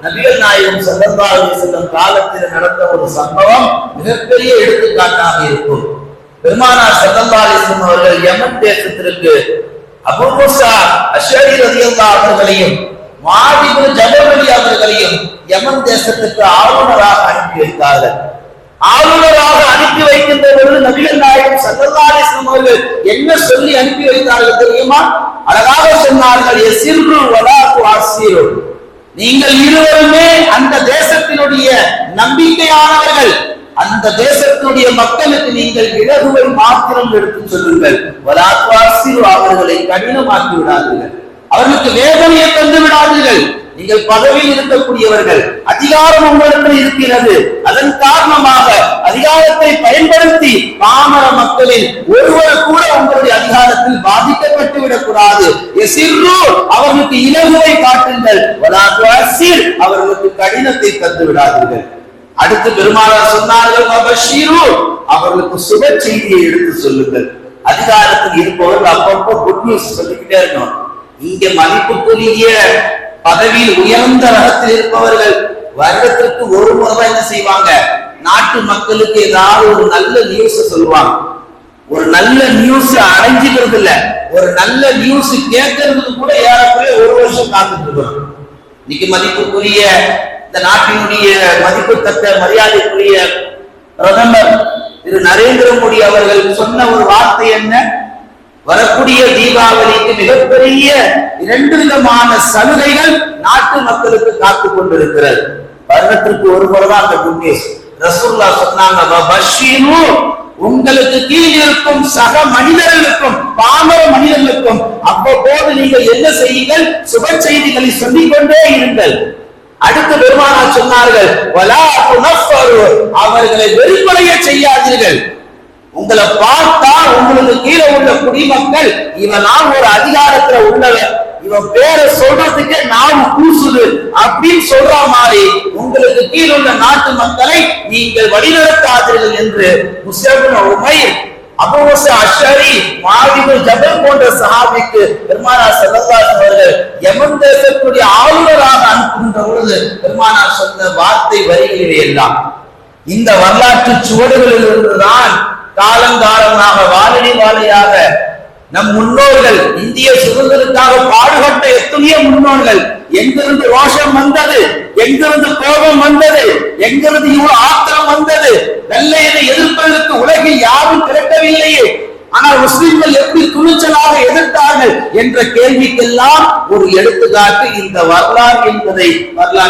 நபிகள் நாயகம் ஸல்லல்லாஹு அலைஹி வஸல்லம் காலத்தில் நடந்த ஒரு சம்பவம் மிகப்பெரிய எடுத்துக்காட்டாக இருக்கும். பெருமானார் ஸல்லல்லாஹு அலைஹி வஸல்லம் அவர்கள் யமன் தேசத்திற்கு அபூ மூஸா அஷ்அரி ரலியல்லாஹு அவர்களையும் முஆத் இப்னு ஜபல் அவர்களையும் யமன் தேசத்துக்கு ஆளுநராக அனுப்பி வைத்தார்கள். ஆளுநராக அனுப்பி வைக்கின்ற பொழுது நபிகள் நாயகம் ஸல்லல்லாஹு அலைஹி வஸல்லம் அவர்கள் என்ன சொல்லி அனுப்பி வைத்தார்கள் தெரியுமா? அழகாக சொன்னார்கள், யஸிரு வலா துஅஸிரு. நீங்கள் இருவருமே அந்த தேசத்தினுடைய நம்பிக்கையானவர்கள், அந்த தேசத்தினுடைய மக்களுக்கு நீங்கள் இலகுவை மாத்திரம் எடுத்து சொல்லுங்கள். வலா துஅஸிரு, அவர்களை கடினமாக்கி விடாதீர்கள், அவர்களுக்கு வேதனையை தந்து விடாதீர்கள். நீங்கள் பதவியில் இருக்கக்கூடியவர்கள், அதிகாரம் உங்களுக்கு இருக்கிறது, அதன் காரணமாக அதிகாரத்தை பயன்படுத்தி பாமர மக்களில் ஒருவர் கூட உங்களுடைய அதிகாரத்தில் பாதிக்கப்பட்டு விடக்கூடாது. அவர்களுக்கு இலகுவை காட்டுங்கள், அவர்களுக்கு கடினத்தை தந்து விடாதீர்கள். அடுத்து பெருமானார் சொன்னார்கள், அவர்களுக்கு சுப செய்தியை எடுத்து சொல்லுங்கள். அதிகாரத்தில் இருப்பவர்கள் அப்பப்போ குட் நியூஸ் சொல்லிக்கிட்டே இருக்கணும். இங்க மதிப்புக்குரிய பதவியில் உயர்ந்த ரகத்தில் இருப்பவர்கள் வருடத்திற்கு ஒரு முறை என்ன செய்வாங்க, நாட்டு மக்களுக்கு ஏதாவது ஒரு நல்ல நியூஸ் சொல்லுவாங்க. ஒரு நல்ல நியூஸ் அடைஞ்சுக்கிறது இல்ல, ஒரு நல்ல நியூஸ் கேட்கறதுக்கு கூட ஏறக்குறைய ஒரு வருஷம் காத்துட்டு இருக்கோம். இன்னைக்கு மதிப்புக்குரிய இந்த நாட்டினுடைய மதிப்புத்தக்க மரியாதைக்குரிய பிரதமர் திரு நரேந்திர மோடி அவர்கள் சொன்ன ஒரு வார்த்தை என்ன? வரக்கூடிய தீபாவளிக்கு மிகப்பெரிய 2 விதமான சலுகைகள் நாட்டு மக்களுக்கு காத்து கொண்டிருக்கிறது. வருடத்திற்கு ஒரு முறைதான் அந்த குட் நியூஸ். ரசூலுல்லாஹ் சொன்னாங்க, உங்களுக்கு கீழ் இருக்கும் சக மனிதர்களுக்கும் பாமர மனிதர்களுக்கும் அவ்வப்போது நீங்கள் என்ன செய்யுங்கள், சுப செய்திகளை சொல்லிக் கொண்டே இருங்கள். அடுத்து பெருமானார் சொன்னார்கள், வலா துனஃபரு, அவர்களை வெறுப்படைய செய்யாதீர்கள். உங்களை பார்த்தா உங்களுக்கு கீழே உள்ள குடிமக்கள், இவன் நான் ஒரு அதிகாரத்துல உள்ளவன், இவன் பேரை சொல்றதுக்கு நாம் கூசுது அப்படின்னு சொல்ற மாதிரி உங்களுக்கு கீழே உள்ள நாட்டு மக்களை நீங்கள் வழிநடத்தாதீர்கள் என்று முஸ்அப் இப்னு உமைர், அபூ மூஸா அஷ்அரி, முஆத் இப்னு ஜபல் போன்ற சஹாபிக்கு பெருமானார் ஸல்லல்லாஹு அலைஹி வஸல்லம் அவர்கள் யமன் தேசத்துடைய ஆளுநராக அனுப்புகின்ற பொழுது பெருமானார் சொன்ன வார்த்தை வரிகளிலே எல்லாம் இந்த வரலாற்று சுவடுகளில் இருந்துதான் காலங்காலமாக வாழி வாழையாக நம் முன்னோர்கள் இந்திய சுதந்திரத்துக்காக பாடுபட்ட எத்தனையோ முன்னோர்கள் எங்கிருந்து ரோஷம் வந்தது, எங்கிருந்து கோபம் வந்தது, எங்கிருந்து இவ்வளவு ஆத்திரம் வந்தது, வெள்ளையனை எதிர்ப்பதற்கு உலகில் யாரும் திரட்டவில்லையே, ஆனால் முஸ்லிம்கள் எப்படி துணிச்சலாக எதிர்த்தார்கள் என்ற கேள்விக்கெல்லாம் ஒரு எடுத்துக்காட்டு இந்த வரலாறு என்பதை வரலாறு